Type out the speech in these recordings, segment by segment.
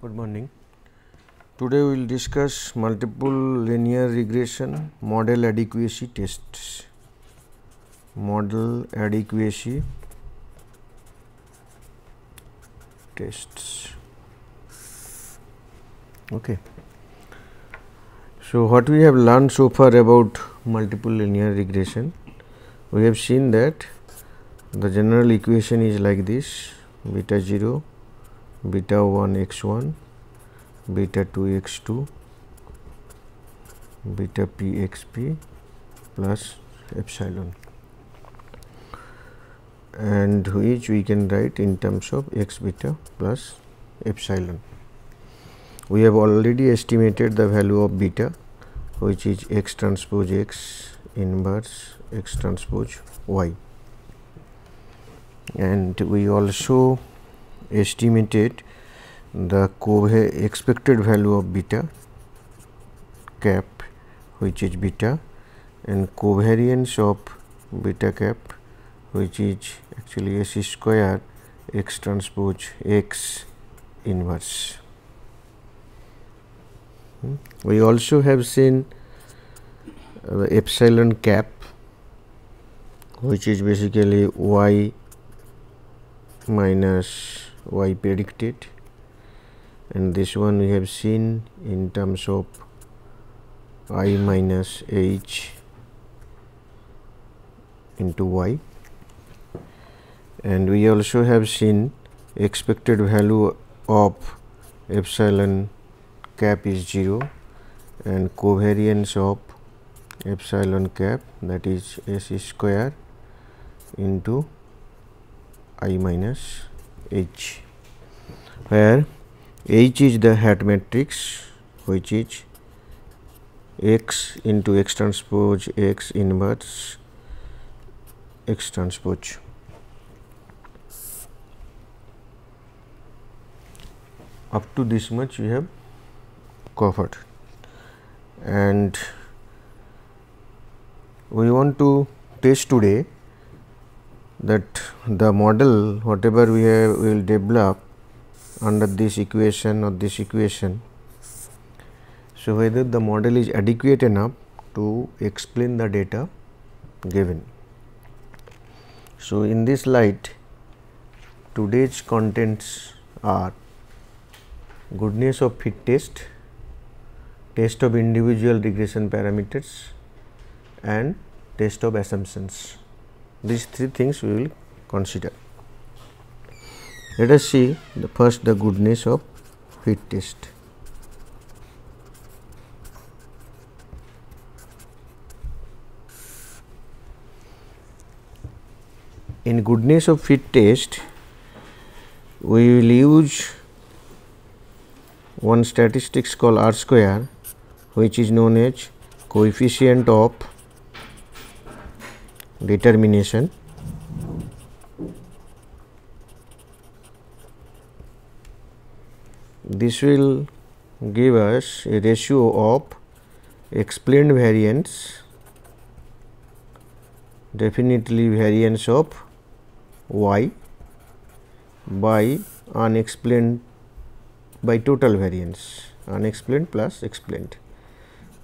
Good morning. Today we will discuss multiple linear regression model adequacy tests. Model adequacy tests. Okay. So what we have learned so far about multiple linear regression? We have seen that the general equation is like this: beta 0, beta 1 x1, beta 2 x2, beta p xp plus epsilon, and which we can write in terms of x beta plus epsilon. We have already estimated the value of beta, which is x transpose x inverse x transpose y, and we also estimated the expected value of beta cap, which is beta, and covariance of beta cap, which is actually s square x transpose x inverse. We also have seen the epsilon cap, which is basically y minus y predicted, and this one we have seen in terms of I minus h into y, and we also have seen expected value of epsilon cap is 0 and covariance of epsilon cap, that is s square into I minus h, where h is the hat matrix, which is x into x transpose x inverse x transpose. Up to this much we have covered, and we want to test today that the model whatever we will develop under this equation or this equation, so whether the model is adequate enough to explain the data given. So in this slide, today's contents are goodness of fit test, test of individual regression parameters, and test of assumptions. These three things we will consider. Let us see first the goodness of fit test. In goodness of fit test, we will use one statistics called R square, which is known as coefficient of determination. This will give us a ratio of explained variance, definitely variance of y, by unexplained by total variance, unexplained plus explained,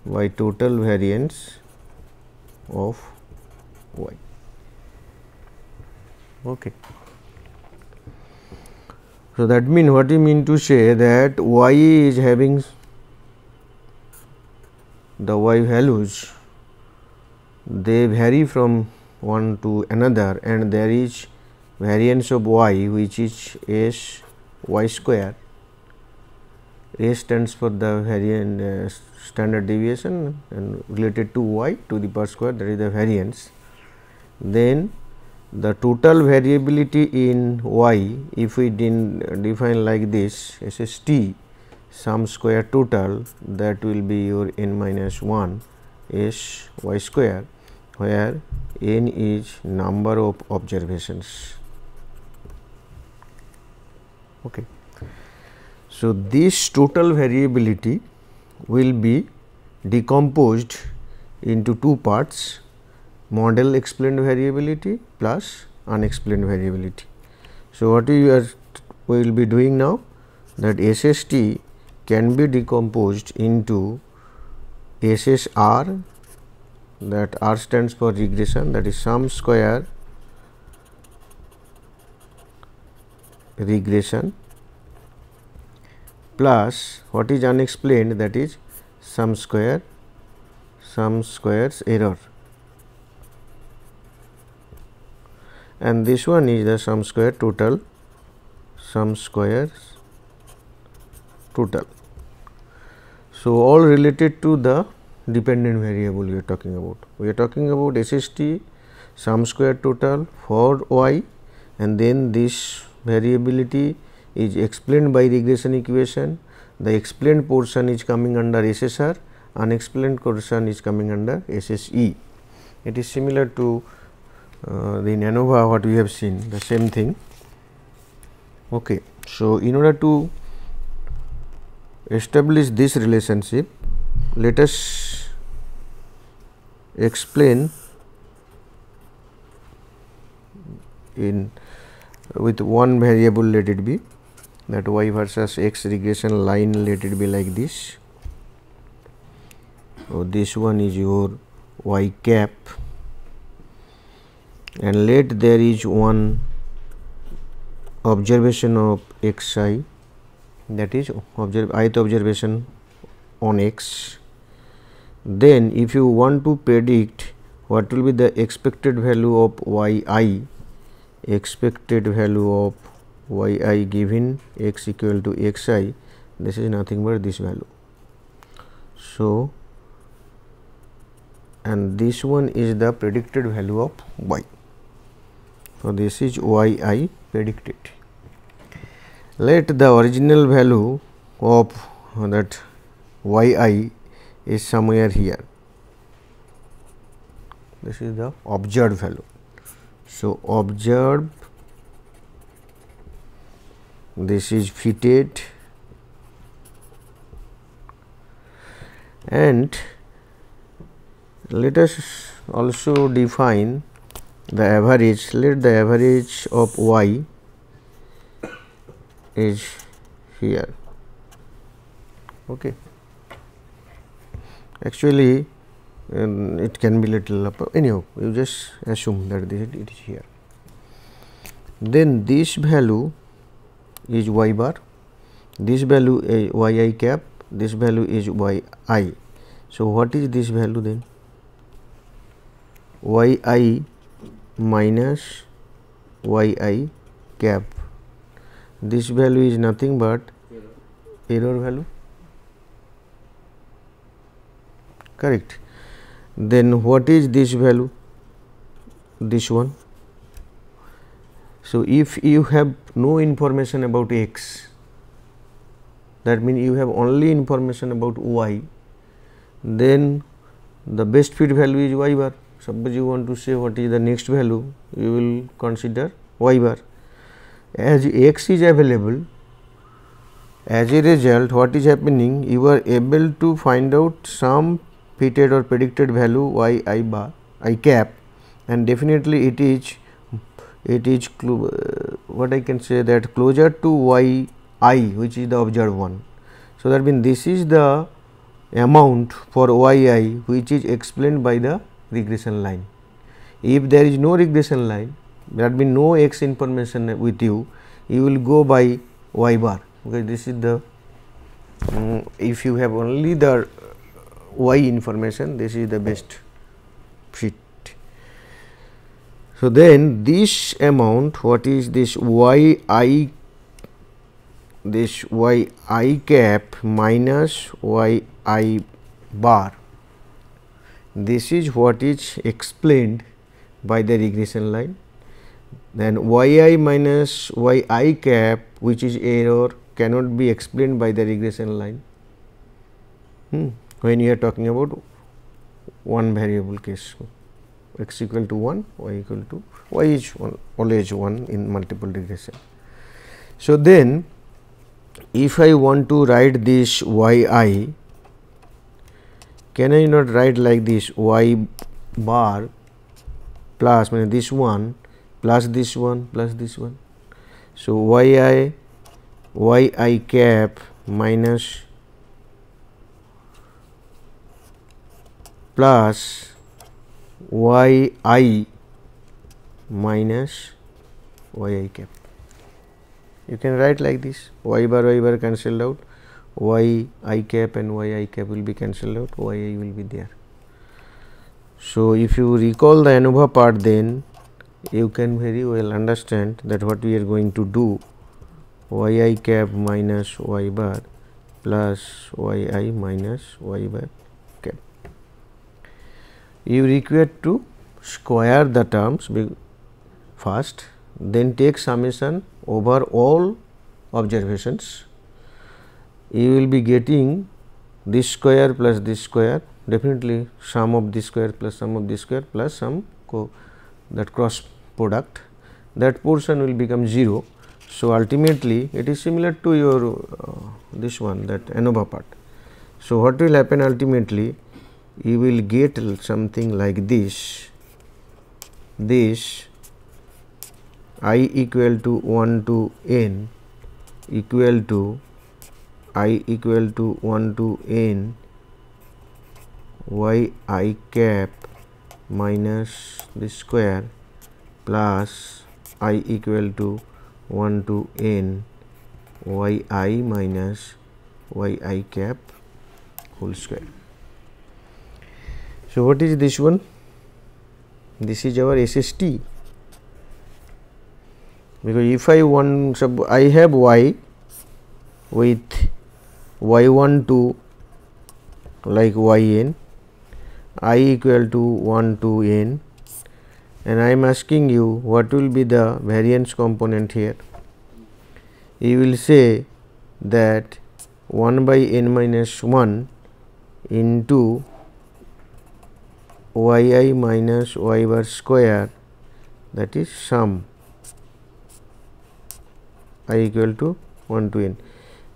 by total variance of y. Okay. So that means what we mean to say that y is having the y values, they vary from one to another, and there is variance of y which is s y square. S stands for the variance standard deviation, and related to y to the power square, that is the variance. Then the total variability in y, if we define like this, SST sum square total, that will be your n minus 1 s y square, where n is number of observations. Okay. So this total variability will be decomposed into two parts: model explained variability plus unexplained variability. So what we will be doing now, that SST can be decomposed into SSR, that R stands for regression, that is sum square regression, plus what is unexplained, that is sum square's error, and this one is the sum square total, sum squares total. So, all related to the dependent variable we are talking about. We are talking about SST sum square total for y, and then this variability is explained by regression equation. The explained portion is coming under SSR, unexplained portion is coming under SSE. It is similar to the ANOVA what we have seen, the same thing. Okay. So, in order to establish this relationship, let us explain in with one variable, let it be that y versus x regression line, let it be like this. So, this one is your y cap, and let there is one observation of xi, that is ith observation on x. Then if you want to predict what will be the expected value of yi, expected value of yi given x equal to xi, this is nothing but this value. So, and this one is the predicted value of y. So, this is yi predicted. Let the original value of that yi is somewhere here. This is the observed value. So, observed, this is fitted, and let us also define the average. Let the average of y is here. Okay. Actually, it can be little up, anyhow you just assume that it is here. Then this value is y bar, this value is yi cap, this value is yi. So, what is this value then? Yi minus yi cap, this value is nothing but error value, correct. Then what is this value? This one. So, if you have no information about x, that means you have only information about y, then the best fit value is y bar. Suppose you want to say what is the next value, you will consider y bar. As x is available, as a result what is happening, you are able to find out some fitted or predicted value yi bar, I cap, and definitely it is what I can say, that closer to yi, which is the observed one. So, that means this is the amount for yi which is explained by the regression line. If there is no regression line, that means no x information with you, you will go by y bar. Okay, this is the if you have only the y information, this is the best fit. So, then this amount, what is this yi, this yi cap minus yi bar, this is what is explained by the regression line. Then yi minus yi cap, which is error, cannot be explained by the regression line when you are talking about one variable case, x equal to 1, y equal to, y is 1, always 1 in multiple regression. So, then if I want to write this yi, can I not write like this y bar plus this one plus this one plus this one. So, yi yi cap minus plus yi minus yi cap. You can write like this, y bar cancelled out, y I cap and yi cap will be cancelled out, yi will be there. So, if you recall the ANOVA part, then you can very well understand that what we are going to do, yi cap minus y bar plus yi minus y bar cap. You require to square the terms first, then take summation over all observations. You will be getting this square plus this square, definitely sum of this square plus sum of this square plus some that cross product, that portion will become 0. So, ultimately it is similar to your this one, that ANOVA part. So, what will happen ultimately, you will get something like this I equal to 1 to n equal to I equal to 1 to n y I cap minus this square plus I equal to 1 to n y I minus y I cap whole square. So, what is this one? This is our SST, because if I want, I have y with y1 to like yn, I equal to 1 to n, and I am asking you what will be the variance component here. You will say that 1 by n minus 1 into yi minus y bar square, that is sum I equal to 1 to n.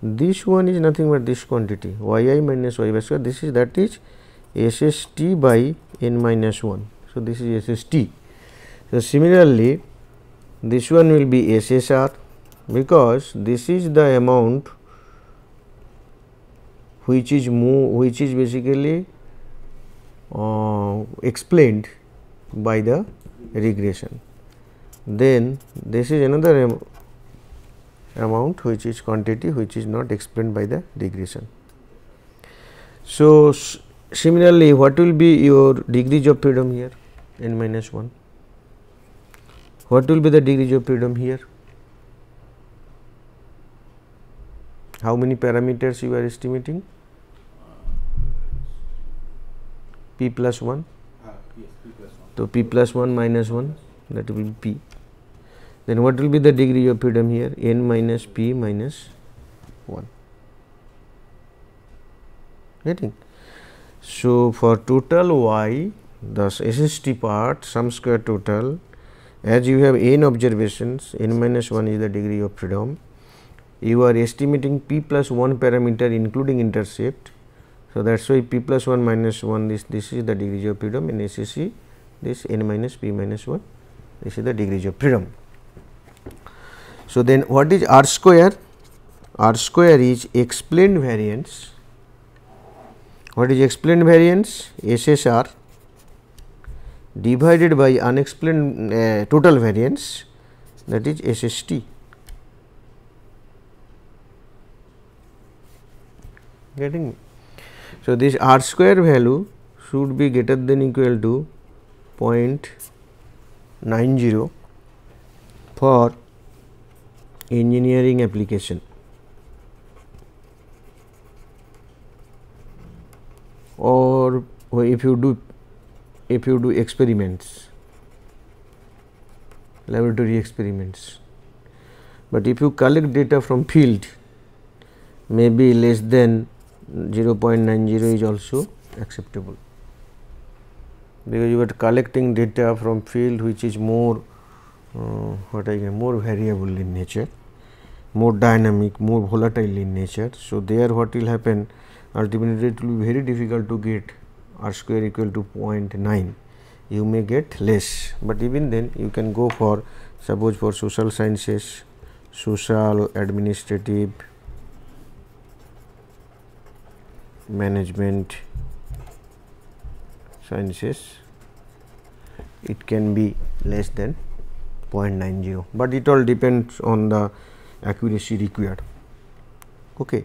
This one is nothing but this quantity yi minus y bar square, this is, that is SST by n minus 1. So, this is SST. So, similarly, this one will be SSR, because this is the amount which is basically explained by the regression. Then this is another amount which is quantity which is not explained by the regression. So, similarly, what will be your degrees of freedom here? N minus 1. What will be the degrees of freedom here? How many parameters you are estimating? P plus 1. Yes, P plus 1. So, P plus 1 minus 1, that will be P. Then what will be the degree of freedom here? N minus P minus 1. Getting? So, for total y, the SST part, sum square total, as you have n observations, n minus 1 is the degree of freedom. You are estimating P plus 1 parameter including intercept. So, that is why P plus 1 minus 1, this is the degree of freedom, in SSE this n minus P minus 1, this is the degree of freedom. So, then what is R square? R square is explained variance. What is explained variance? SSR divided by unexplained total variance, that is SST. Getting me? So, this R square value should be greater than equal to 0.90 for engineering application, or if you do experiments, laboratory experiments. But if you collect data from field, maybe less than 0.90 is also acceptable, because you are collecting data from field which is more more variable in nature, more dynamic, more volatile in nature. So, there what will happen, ultimately it will be very difficult to get R square equal to 0.9, you may get less, but even then you can go for, suppose for social sciences social, administrative, management sciences, it can be less than 0.90, but it all depends on the accuracy required. Okay.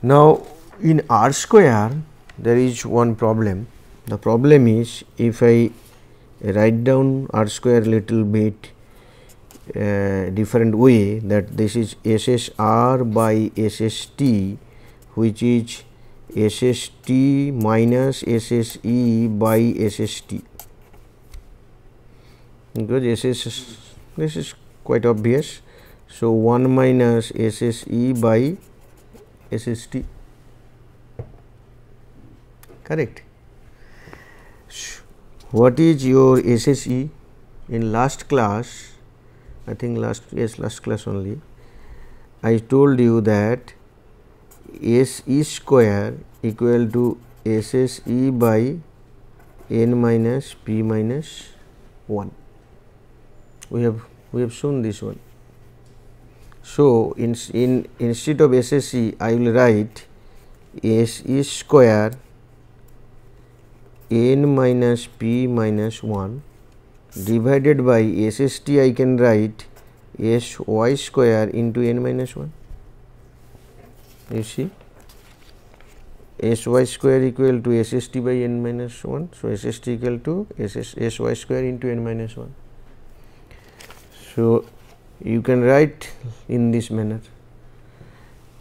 Now, in R square there is one problem. The problem is, if I write down R square little bit different way, that this is SSR by SST, which is SST minus SSE by SST, because this is quite obvious. So, 1 minus SSE by SST, correct. What is your SSE? In last class, I think last class only, I told you that SE square equal to SSE by n minus p minus 1. We have shown this one. So, instead of SSE, I will write SE square n minus p minus 1 divided by SST. I can write SY square into n minus 1. You see, SY square equal to SST by n minus 1. So, SST equal to SY square into n minus 1. So, you can write in this manner.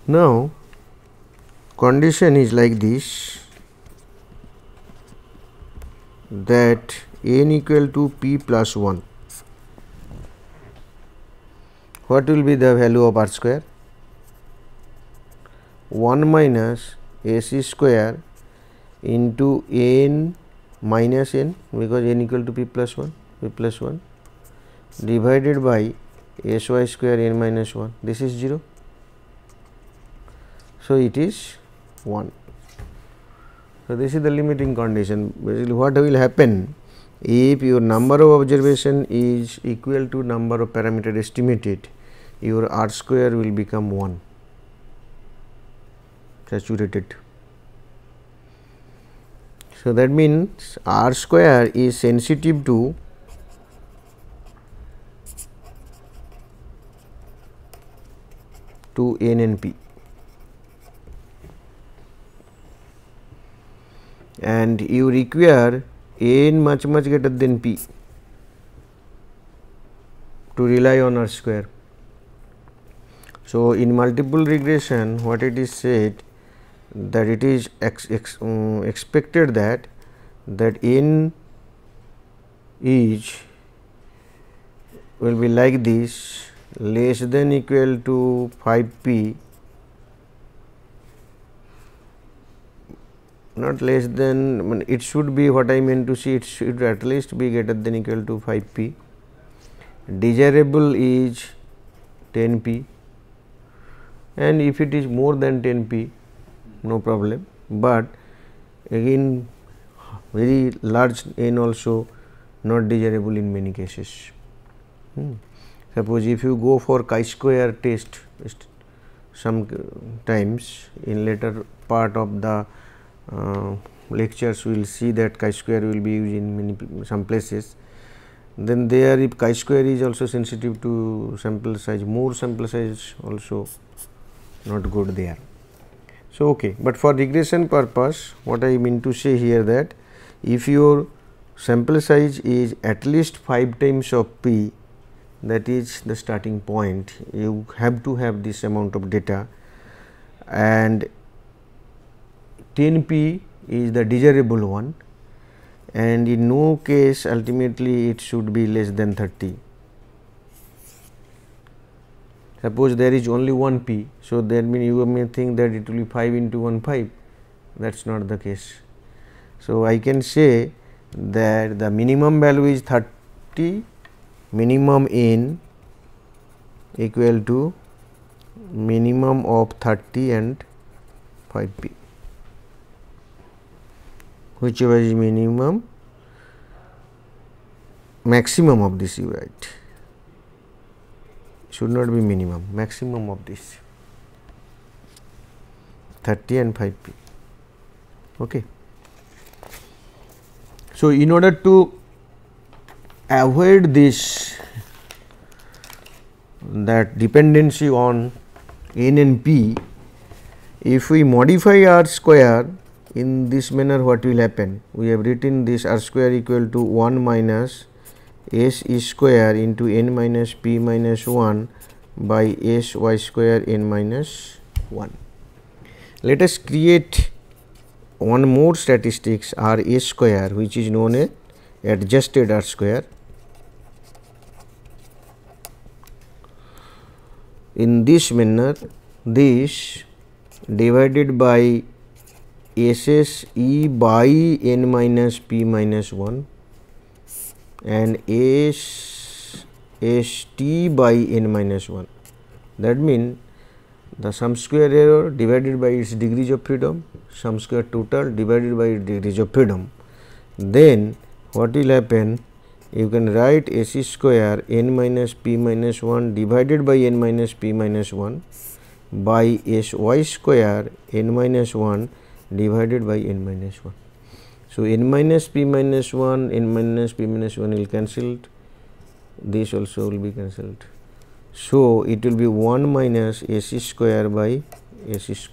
Now, condition is like this, that n equal to p plus 1. What will be the value of R square? 1 minus AC square into n minus n, because n equal to p plus 1, divided by SY square n minus 1. This is 0. So, it is 1. So, this is the limiting condition. Basically, what will happen if your number of observation is equal to number of parameter estimated, your R square will become 1, saturated. So, that means R square is sensitive to n and p, and you require n much greater than p to rely on R square. So, in multiple regression, what it is said, that it is expected that n is will be like this, less than equal to 5p, not less than, it should be, what I meant to see, it should at least be greater than equal to 5p. Desirable is 10p, and if it is more than 10p, no problem, but again very large n also not desirable in many cases. Suppose if you go for chi-square test, sometimes in later part of the lectures we will see that chi-square will be used in some places. Then there, if chi-square is also sensitive to sample size, more sample size also not good there. So, okay, but for regression purpose, what I mean to say here, that if your sample size is at least 5 times of p, that is the starting point, you have to have this amount of data, and 10p is the desirable one, and in no case ultimately it should be less than 30. Suppose there is only 1 p, so that means you may think that it will be 5 into 1 5, that is not the case. So, I can say that the minimum value is 30, minimum n equal to minimum of 30 and 5p, whichever is minimum, maximum of this you write. should not be minimum, maximum of this 30 and 5p. Okay. So, in order to avoid this that dependency on n and p, if we modify r square in this manner, what will happen? We have written this r square equal to 1 minus s e square into n minus p minus 1 by s y square n minus 1. Let us create one more statistics r a square, which is known as adjusted r square. In this manner, this divided by s s e by n minus p minus 1 and s s t by n minus 1. That means the sum square error divided by its degrees of freedom, sum square total divided by its degrees of freedom. Then what will happen? You can write s square n minus p minus 1 divided by n minus p minus 1 by s y square n minus 1 divided by n minus 1. So, n minus p minus 1, n minus p minus 1 will cancelled, this also will be cancelled. So, it will be 1 minus s square by s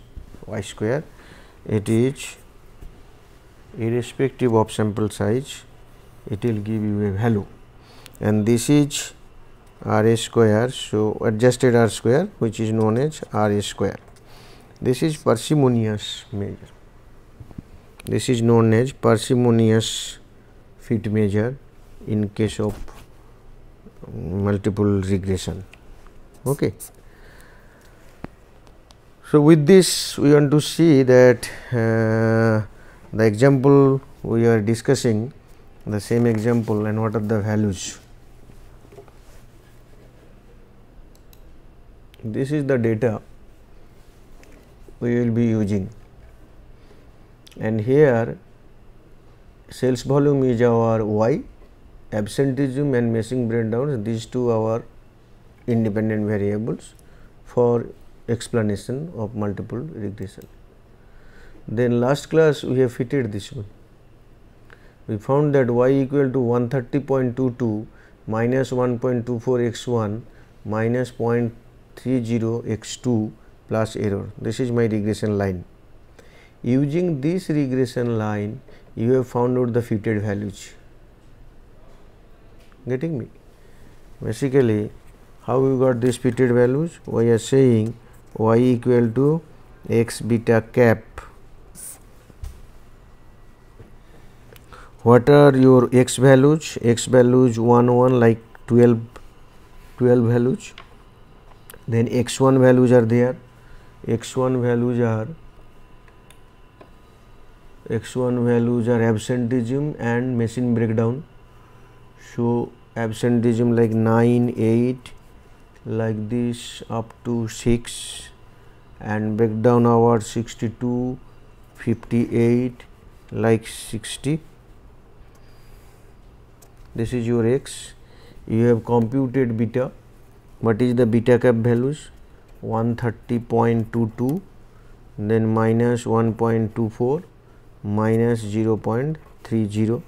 y square. It is irrespective of sample size, it will give you a value, and this is r a square. So, adjusted r square, which is known as r a square. This is parsimonious measure. This is known as parsimonious fit measure in case of multiple regression. Okay. So, with this we want to see that the example we are discussing, the same example, and what are the values. This is the data we will be using, and here sales volume is our y, absenteeism and missing breakdowns, these two are independent variables for explanation of multiple regression. Then last class we have fitted this one. We found that y equal to 130.22 minus 1.24 x 1 minus 0.30 x 2 plus error. This is my regression line. Using this regression line, you have found out the fitted values. Getting me? Basically, how you got these fitted values? We are saying y equal to x beta cap. What are your x values? X values 1 1 like 12 values. Then x1 values are there. X1 values are absenteeism and machine breakdown. So, absenteeism like 9, 8 like this up to 6, and breakdown hour 62, 58 like 60. This is your x. You have computed beta. What is the beta cap values? 130.22, then minus 1.24 minus 0.30.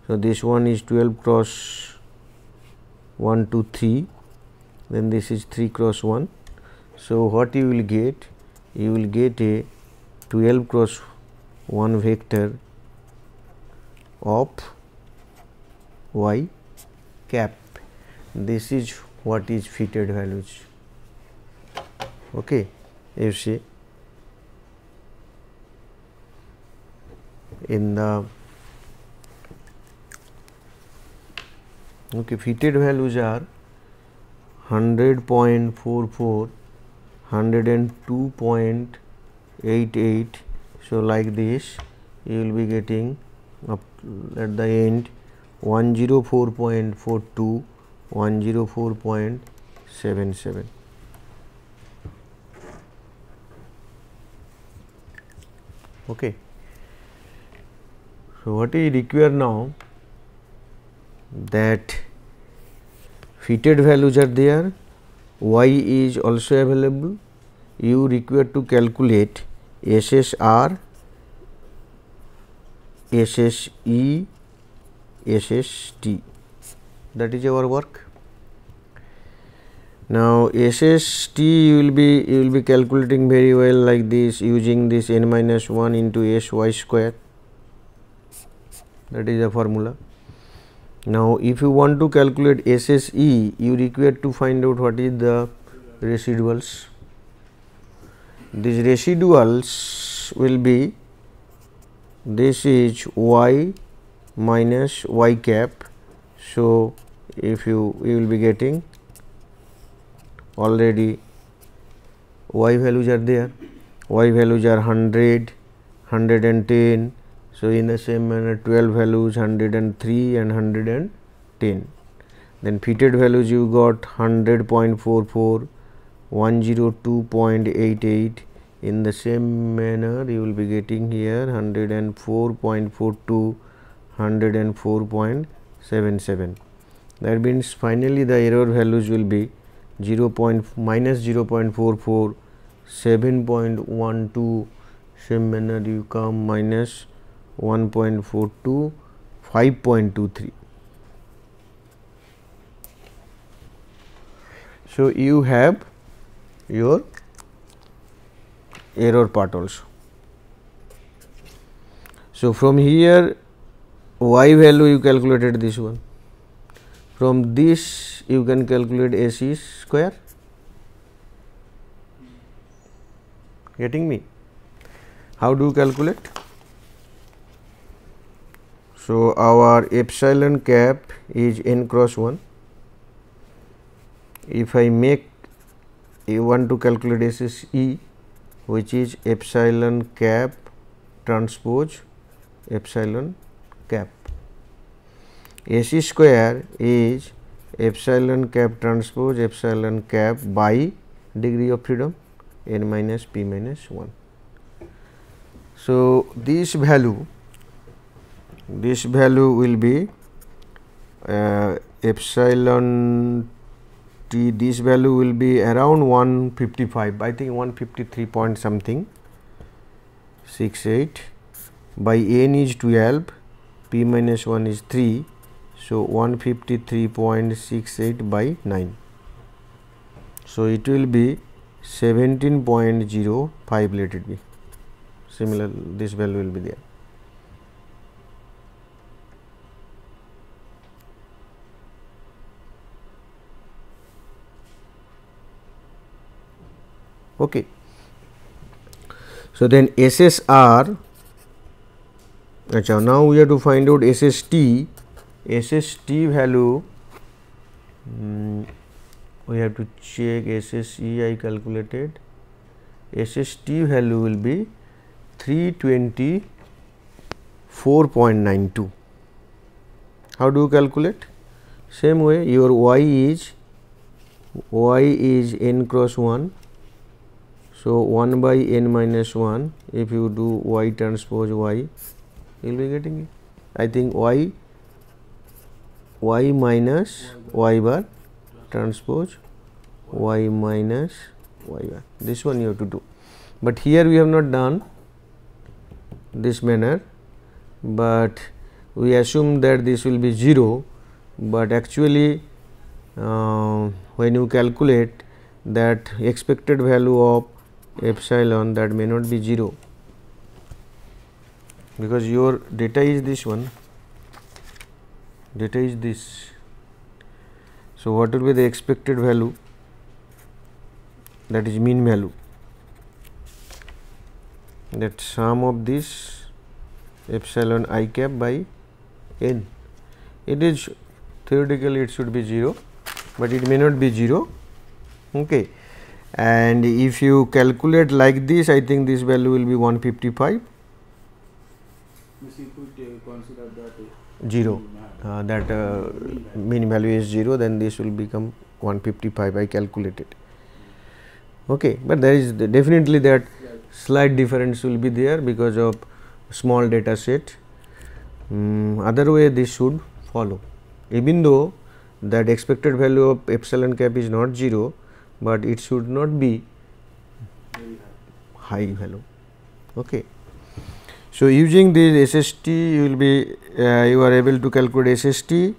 So, this one is 12 cross 1 to 3, then this is 3 cross 1. So, what you will get? You will get a 12 cross 1 vector of y cap. This is what is fitted values. Okay. You see in the fitted values are 100.44, 102.88. So, like this you will be getting up at the end 104.42, 104.77. Okay. So, what we require now, that fitted values are there, y is also available, you require to calculate SSR, SSE, SST. That is our work. Now SST you will be calculating very well like this, using this n minus 1 into sy square. That is the formula. Now if you want to calculate SSE, you require to find out what is the residuals. These residuals will be, this is y minus y cap. So if you will be getting already y values are there, y values are 100, 110. So in the same manner 12 values 103 and 110. Then fitted values you got 100.44, 102.88. In the same manner you will be getting here 104.42, 104.77. That means finally the error values will be minus 0.44, 7.12. Same manner you come minus 1.42, 5.23. So you have your error part also. So from here y value you calculated this one, from this you can calculate SE square. Getting me? How do you calculate? So our epsilon cap is n cross 1. If I want to calculate SSE, which is epsilon cap transpose epsilon cap. SE square is epsilon cap transpose epsilon cap by degree of freedom n minus p minus 1. So this value will be epsilon t, this value will be around 155, I think 153 point something 68, by n is 12, p minus 1 is 3, so 153.68 by 9. So it will be 17.05, let it be. Similar, this value will be there. Okay. So then SSR, now we have to find out SST. SST value, we have to check SSE I calculated. SST value will be 324.92. How do you calculate? Same way, your y is n cross 1. So 1 by n minus 1, if you do y transpose y, you will be getting it. I think y minus y bar transpose y minus y bar. This one you have to do. But here we have not done this manner, but we assume that this will be 0, but actually when you calculate that expected value of epsilon, that may not be 0, because your data is this one, data is this. So what will be the expected value? That is mean value, that sum of this epsilon I cap by n. It is theoretically it should be 0, but it may not be 0. Okay. And if you calculate like this, I think this value will be 155. You could consider that 0, that mean value is 0, then this will become 155. I calculated. Okay, but there is definitely that slight difference will be there because of small data set. Other way this should follow. Even though that expected value of epsilon cap is not 0, but it should not be high value. Okay. So, using this SST you will be you are able to calculate SST.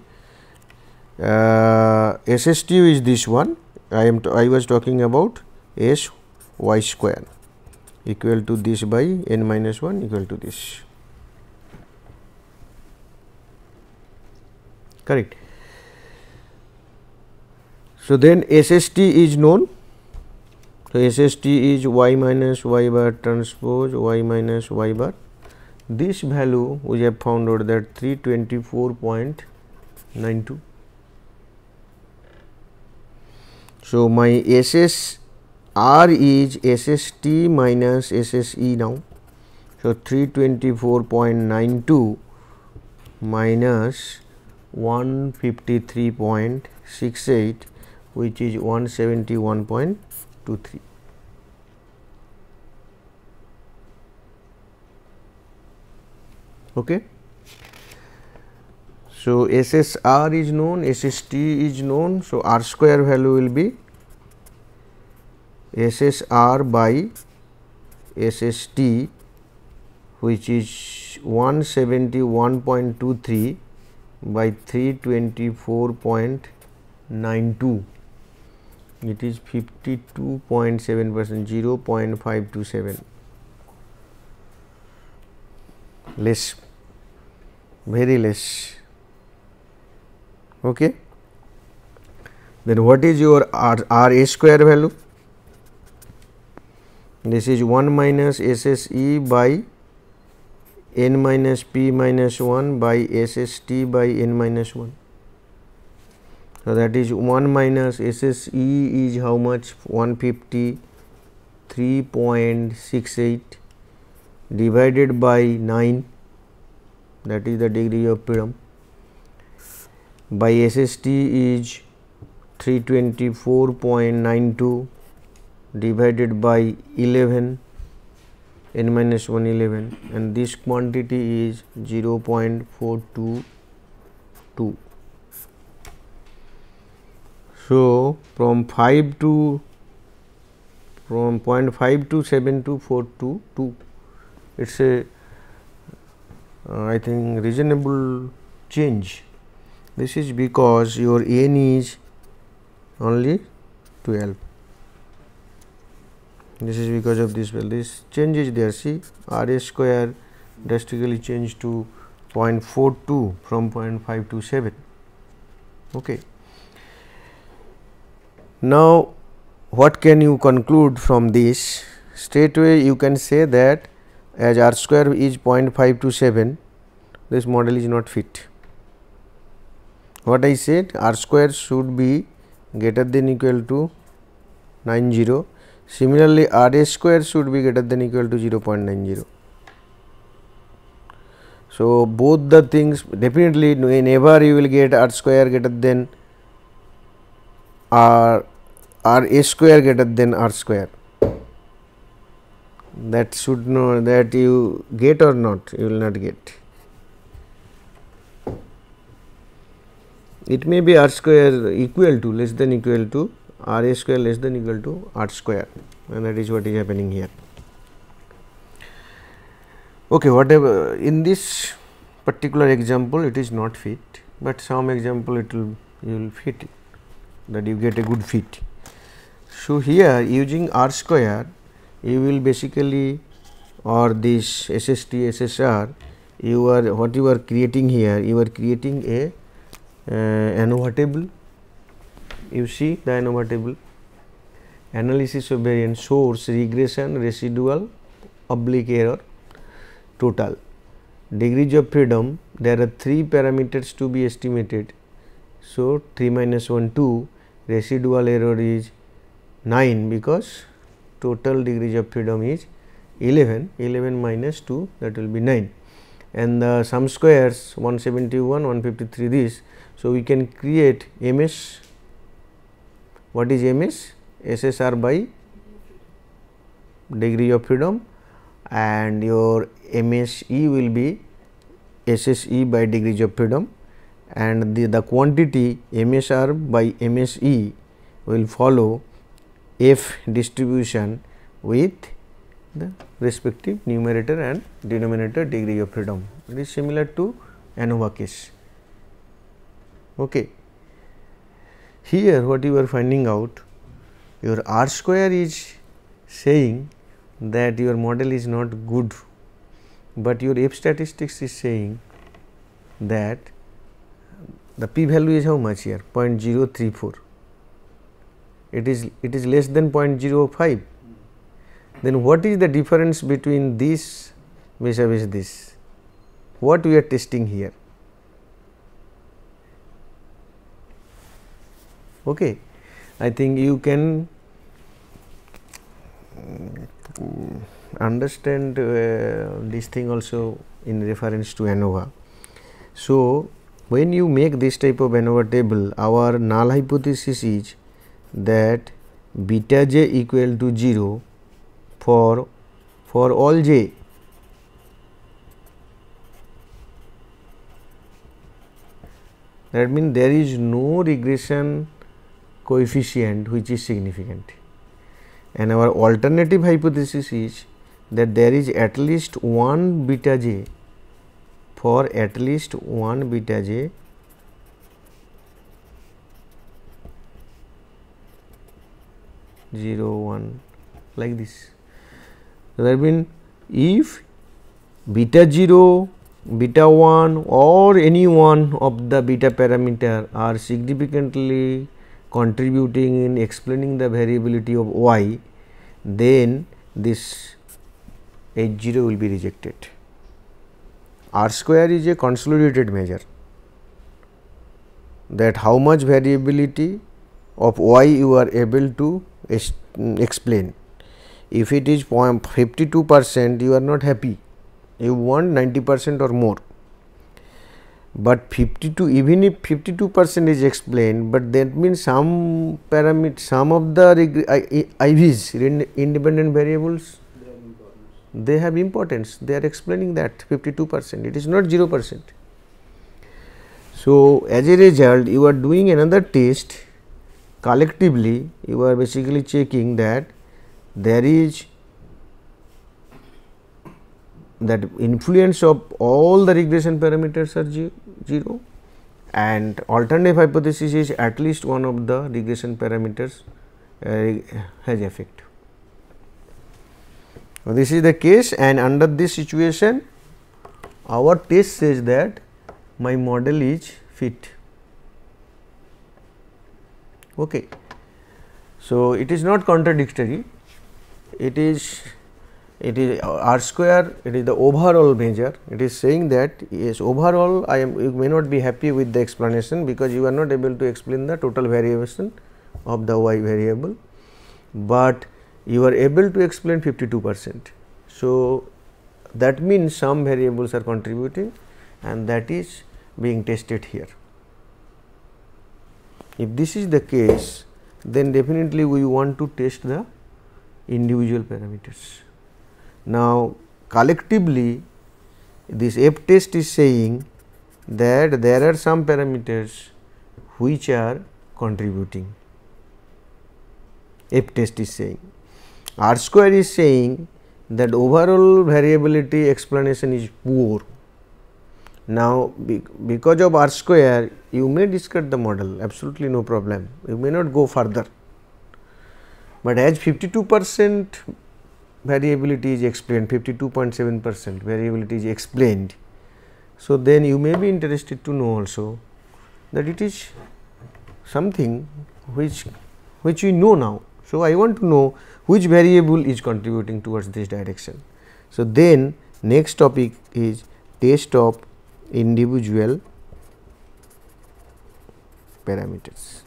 SST is this one. I was talking about S y square equal to this by n minus 1 equal to this. Correct. So, then SST is known. So, SST is y minus y bar transpose y minus y bar. This value we have found out that 324.92. So, my SSR is SST minus SSE now. So, 324.92 minus 153.68, which is 171.23. Okay. So, SSR is known, SST is known. So, R square value will be SSR by SST, which is 171.23 by 324.92. It is 52.7%, 0.527 less, very less. Okay. Then what is your RA square value? This is 1 minus SSE by n minus p minus 1 by SST by n minus 1. So, that is 1 minus SSE is how much? 153.68 divided by 9, that is the degree of freedom, by SST is 324.92 divided by 11, n minus 1 11, and this quantity is 0.422. So, from 0.5 to 7 to 422, it is a I think reasonable change. This is because your n is only 12. This is because of this value. This change is there. See, RA square drastically changed to 0.42 from 0.5 to 7. Okay. Now, what can you conclude from this? Straightway you can say that as R square is 0.5 to 7, this model is not fit. What I said, R square should be greater than equal to 90. Similarly, RA square should be greater than equal to 0.90. So, both the things definitely whenever you will get R square greater than RA square greater than R square. That should know that you get or not, you will not get. It may be R square equal to less than equal to RA square less than equal to R square, and that is what is happening here. Okay, whatever in this particular example it is not fit, but some example it will you will fit it, that you get a good fit. So, here using R square you will basically, or this SST SSR, you are what you are creating here, you are creating a ANOVA table. You see the ANOVA table, analysis of variance, source, regression, residual, oblique error, total. Degrees of freedom, there are 3 parameters to be estimated. So, 3 minus 1 2, residual error is 9 because total degrees of freedom is 11, 11 minus 2, that will be 9, and the sum squares 171, 153 this. So, we can create MS. What is MS? SSR by degree of freedom, and your MSE will be SSE by degrees of freedom, and the quantity MSR by MSE will follow f distribution with the respective numerator and denominator degree of freedom. It is similar to ANOVA case. Okay. Here what you are finding out, your R square is saying that your model is not good, but your F statistics is saying that the p value is how much here, 0.034. It is less than 0.05. Then what is the difference between this vis-a-vis this? What we are testing here? Okay, I think you can understand this thing also in reference to ANOVA. So, when you make this type of ANOVA table, our null hypothesis is that beta j equal to 0 for all j. That means there is no regression coefficient which is significant, and our alternative hypothesis is that there is at least one beta j for at least one beta j zero one, like this. So, that means if beta 0, beta 1 or any one of the beta parameter are significantly contributing in explaining the variability of y, then this H0 will be rejected. R square is a consolidated measure, that how much variability of y you are able to explain. If it is 52%, you are not happy, you want 90% or more. But 52, even if 52% is explained, but that means some parameter, some of the IVs, independent variables, they have importance. They are explaining that 52%, it is not 0%. So, as a result, you are doing another test. Collectively, you are basically checking that there is that influence of all the regression parameters are 0, and alternative hypothesis is at least one of the regression parameters has effect. So, this is the case, and under this situation our test says that my model is fit. Okay. So, it is not contradictory, it is R square, it is the overall measure. It is saying that yes, overall you may not be happy with the explanation, because you are not able to explain the total variation of the y variable, but you are able to explain 52%. So, that means some variables are contributing, and that is being tested here. If this is the case, then definitely we want to test the individual parameters. Now, collectively this F test is saying that there are some parameters which are contributing. F test is saying. R square is saying that overall variability explanation is poor. Now, because of R square, you may discard the model, absolutely no problem, you may not go further, but as 52% variability is explained, 52.7% variability is explained. So, then you may be interested to know also that it is something which we know now. So, I want to know which variable is contributing towards this direction. So, then next topic is test of individual parameters.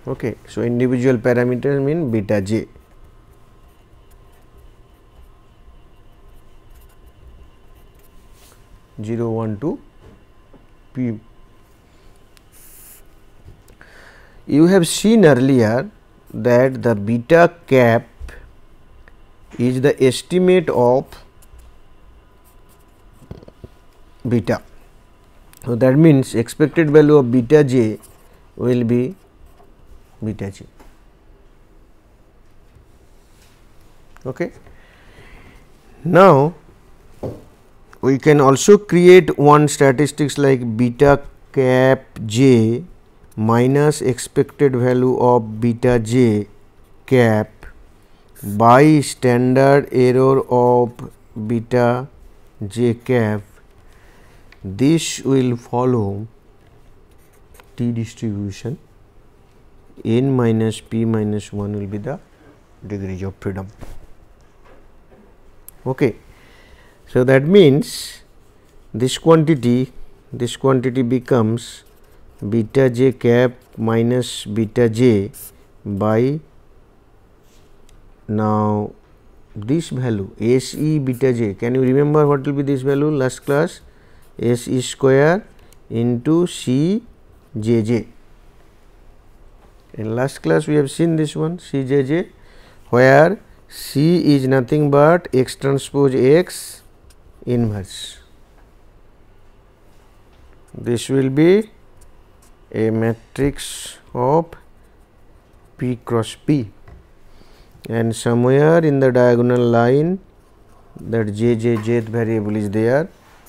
Okay. So, individual parameters mean beta j. Zero, 1 to p. You have seen earlier that the beta cap is the estimate of beta. So, that means expected value of beta j will be beta j. Okay. Now, we can also create one statistics like beta cap j minus expected value of beta j cap by standard error of beta j cap. This will follow t distribution, n minus p minus 1 will be the degrees of freedom. Okay. So, that means this quantity becomes beta j cap minus beta j by, now this value S e beta j, can you remember what will be this value last class? S e square into C j j. In last class we have seen this one C j j, where C is nothing but x transpose x inverse. This will be a matrix of P cross P, and somewhere in the diagonal line that jth variable is there,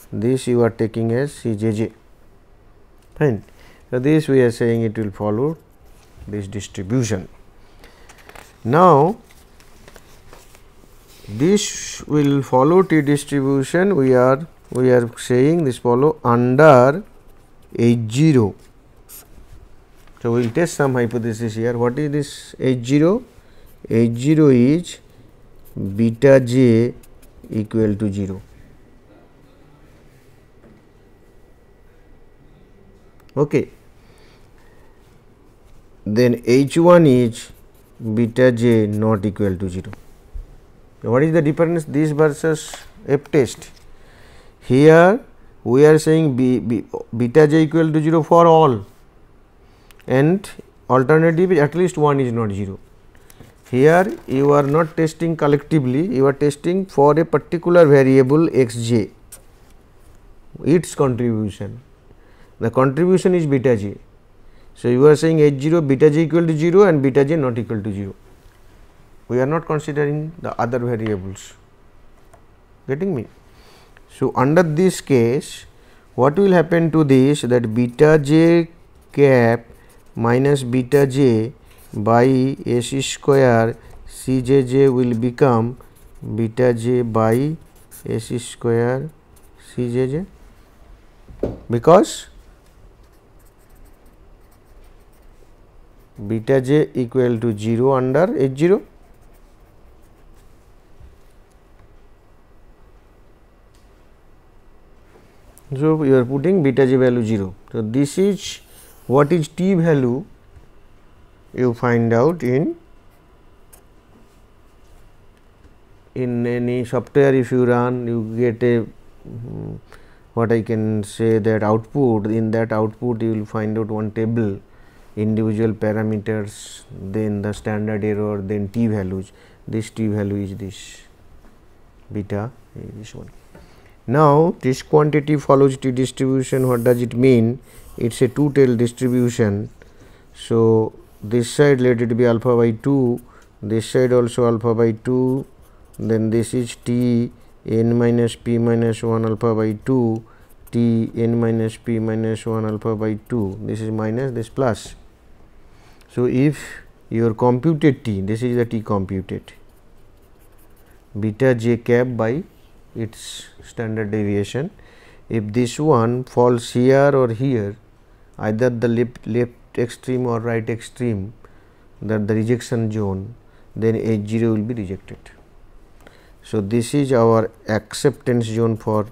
this you are taking as Cjj. Fine. So, this we are saying it will follow this distribution. Now, this will follow t distribution, we are saying this follow under H0. So, we will test some hypothesis here. What is this H0? H0 is beta j equal to 0. Okay. Then H1 is beta j not equal to 0. What is the difference this versus F test? Here we are saying beta j equal to 0 for all, and alternative at least one is not 0. Here you are not testing collectively, you are testing for a particular variable x j, its contribution. The contribution is beta j. So, you are saying H0 beta j equal to 0 and beta j not equal to 0. We are not considering the other variables, getting me. So, under this case what will happen to this, that beta j cap minus beta j by S square C j j will become beta j by S square C j j, because beta j equal to 0 under H0. So, you are putting beta j value 0. So, this is what is t value you find out in any software. If you run, you get a what I can say that output. In that output you will find out one table, individual parameters, then the standard error, then t values. This t value is this beta, this one. Now, this quantity follows t distribution. What does it mean? It is a two-tail distribution. So, this side let it be alpha by 2, this side also alpha by 2, then this is t n minus p minus 1 alpha by 2, t n minus p minus 1 alpha by 2, this is minus, this plus. So, if your computed t, this is the t computed, beta j cap by its standard deviation, if this one falls here or here, either the left extreme or right extreme, that the rejection zone, then H0 will be rejected. So, this is our acceptance zone for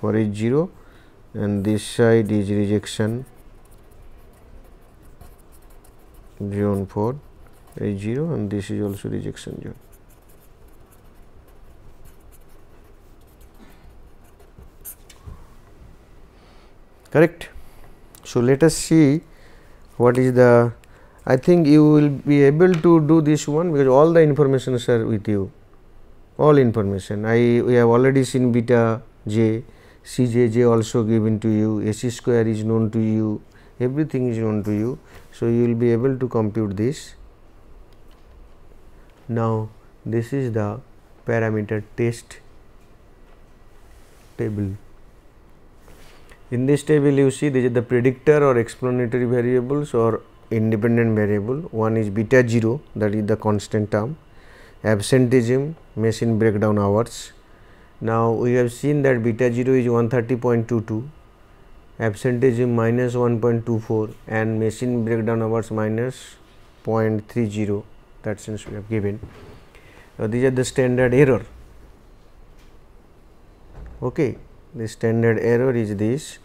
H0, and this side is rejection zone for H0, and this is also rejection zone. Correct. So, let us see what is the, I think you will be able to do this one because all the informations are with you. all information. We have already seen beta j, Cjj also given to you, AC square is known to you, everything is known to you. So, you will be able to compute this. Now, this is the parameter test table. In this table, you see this is the predictor or explanatory variables or independent variable. One is beta 0, that is the constant term, absenteeism, machine breakdown hours. Now, we have seen that beta 0 is 130.22, absenteeism minus 1.24 and machine breakdown hours minus 0.30, that since we have given. Now, these are the standard error. Okay. The standard error is this.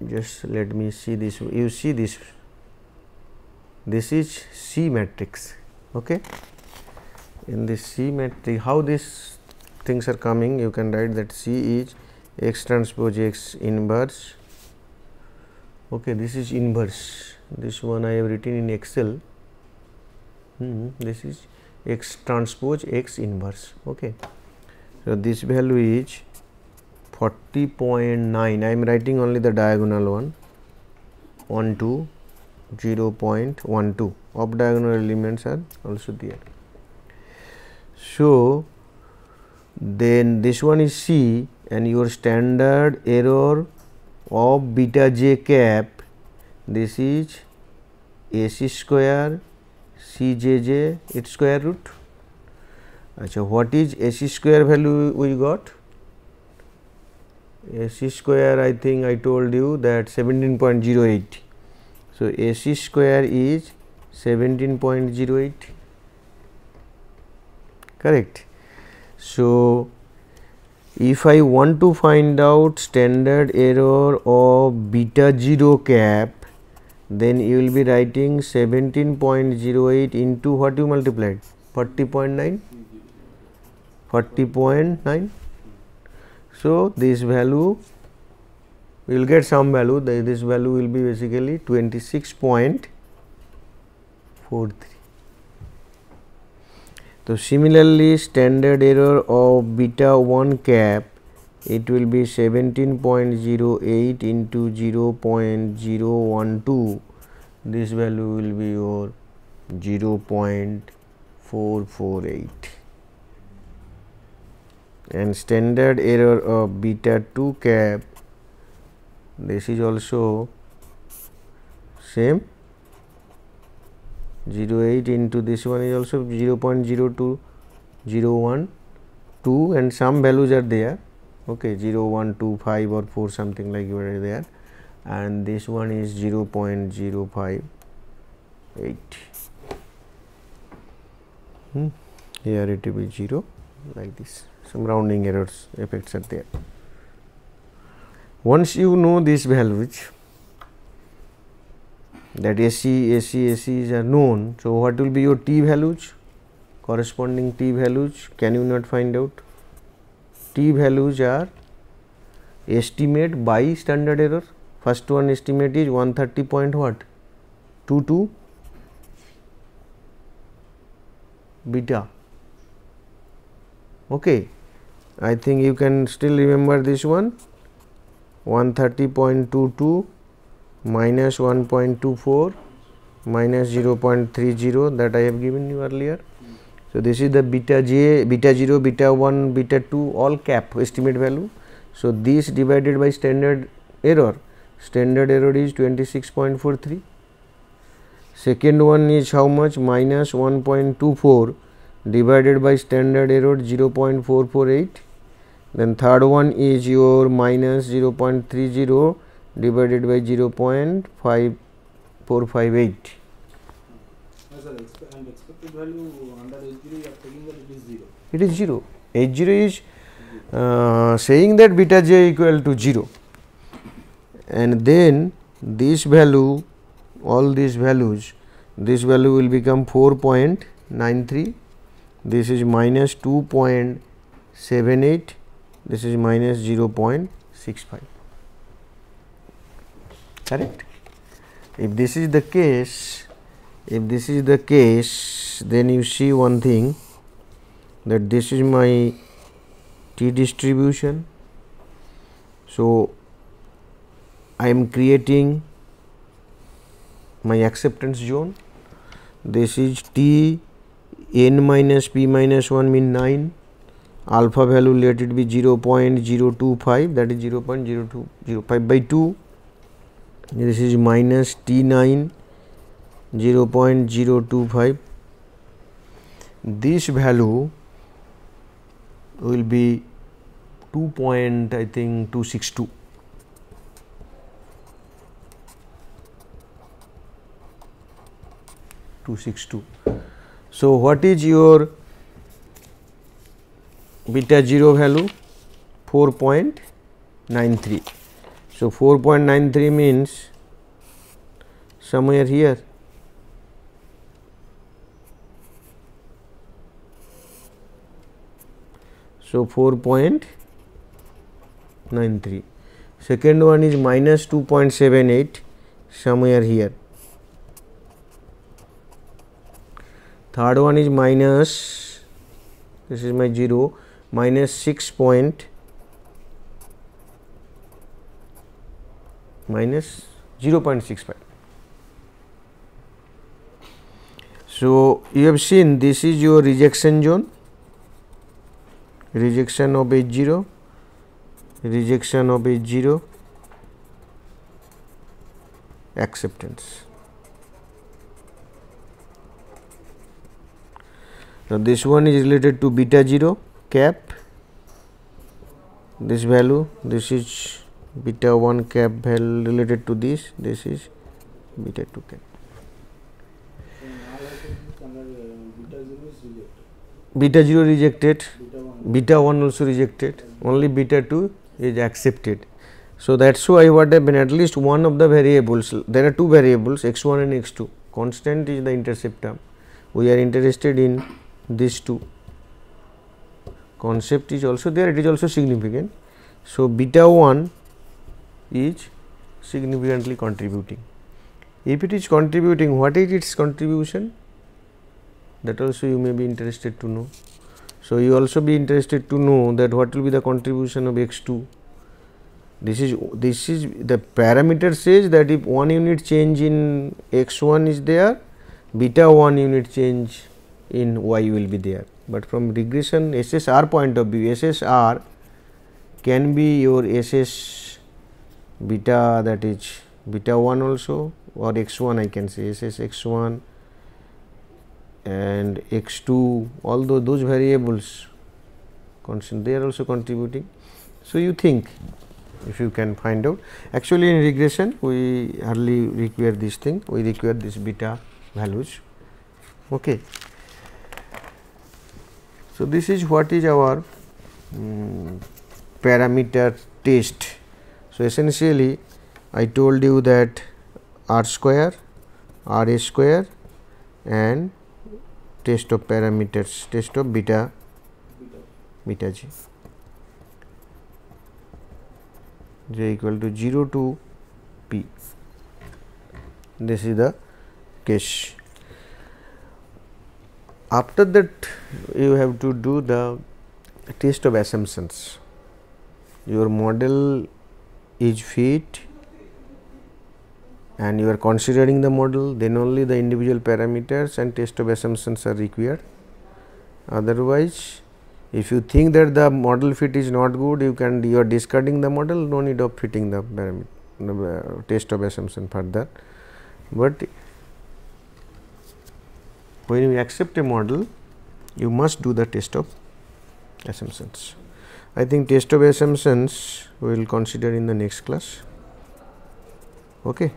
Just let me see this. You see this. This is C matrix. Okay. In this C matrix, how these things are coming? You can write that C is X transpose X inverse. Okay, this is inverse. This one I have written in Excel. This is X transpose X inverse. Okay. So, this value is 40.9. I am writing only the diagonal one, 12, 0.12. Off diagonal elements are also there. So, then this one is C and your standard error of beta j cap, this is AC square Cjj its square root. Achha, what is AC square value we got? AC square, I think I told you that 17.08. So, AC square is 17.08, correct. So, if I want to find out standard error of beta 0 cap, then you will be writing 17.08 into what you multiplied? 40.9? 40.9. So, this value we will get some value, this value will be basically 26.43. So, similarly, standard error of beta 1 cap, it will be 17.08 into 0.012, this value will be your 0.448. And standard error of beta 2 cap, this is also same, 0.8 into this one is also 0.0201 2 and some values are there, okay, 0.125 or 4 something like where there, and this one is 0.058. Here it will be 0 like this, some rounding errors effects are there. Once you know these values, that ACs are known. So, what will be your t values? Corresponding t values, can you not find out? T values are estimate by standard error. First one estimate is 130 point what? 22 beta. Okay, I think you can still remember this one, 130.22 minus 1.24 minus 0.30 that I have given you earlier. So, this is the beta j, beta 0, beta 1, beta 2 all cap estimate value. So, this divided by standard error is 26.43. Second one is how much? Minus 1.24 divided by standard error 0.448. Then third one is your minus 0.30 divided by 0.5458. And expected value under H0 you are taking that it is 0. It is 0. H0 is saying that beta j equal to 0, and then this value, all these values, this value will become 4.93, this is minus 2.78, this is minus 0.65, correct. If this is the case, If this is the case, then you see one thing, that this is my t distribution. So, I am creating my acceptance zone. This is t n minus p minus 1 mean 9, alpha value let it be 0.025, that is 0.0205 by 2. This is minus T9 0.025. This value will be 2.262. So, what is your beta 0 value? 4.93. So, 4.93 means somewhere here. So, 4.93. Second one is minus 2.78, somewhere here. Third one is minus, this is my 0, minus 0.65. So, you have seen this is your rejection zone, rejection of H0, rejection of H0, acceptance. Now, this one is related to beta 0 cap, this value, this is beta 1 cap value related to this is beta 2 cap. Beta 0 rejected, beta 1 also rejected, only beta 2 is accepted. So, that is why what happened, at least one of the variables, there are two variables x1 and x2, constant is the intercept term, we are interested in these two, concept is also there, it is also significant. So, beta 1 is significantly contributing. If it is contributing, what is its contribution? That also you may be interested to know. So, you also be interested to know that what will be the contribution of x2. This is the parameter says that if 1 unit change in x1 is there, beta 1 unit change in y will be there. But from regression SSR point of view, SSR can be your SS beta, that is beta 1 also, or x1 I can say SS x1 and x2, although those variables constant, they are also contributing. So, you think if you can find out, actually in regression we hardly require this thing, we require this beta values. Okay. So, this is what is our parameter test. So, essentially I told you that R square, RA square and test of parameters, test of beta g, j equal to 0 to p. This is the case. After that, you have to do the test of assumptions. Your model is fit and you are considering the model, then only the individual parameters and test of assumptions are required. Otherwise, if you think that the model fit is not good, you are discarding the model, no need of fitting the parameter, test of assumption further. But when you accept a model, you must do the test of assumptions. I think test of assumptions we will consider in the next class. Okay.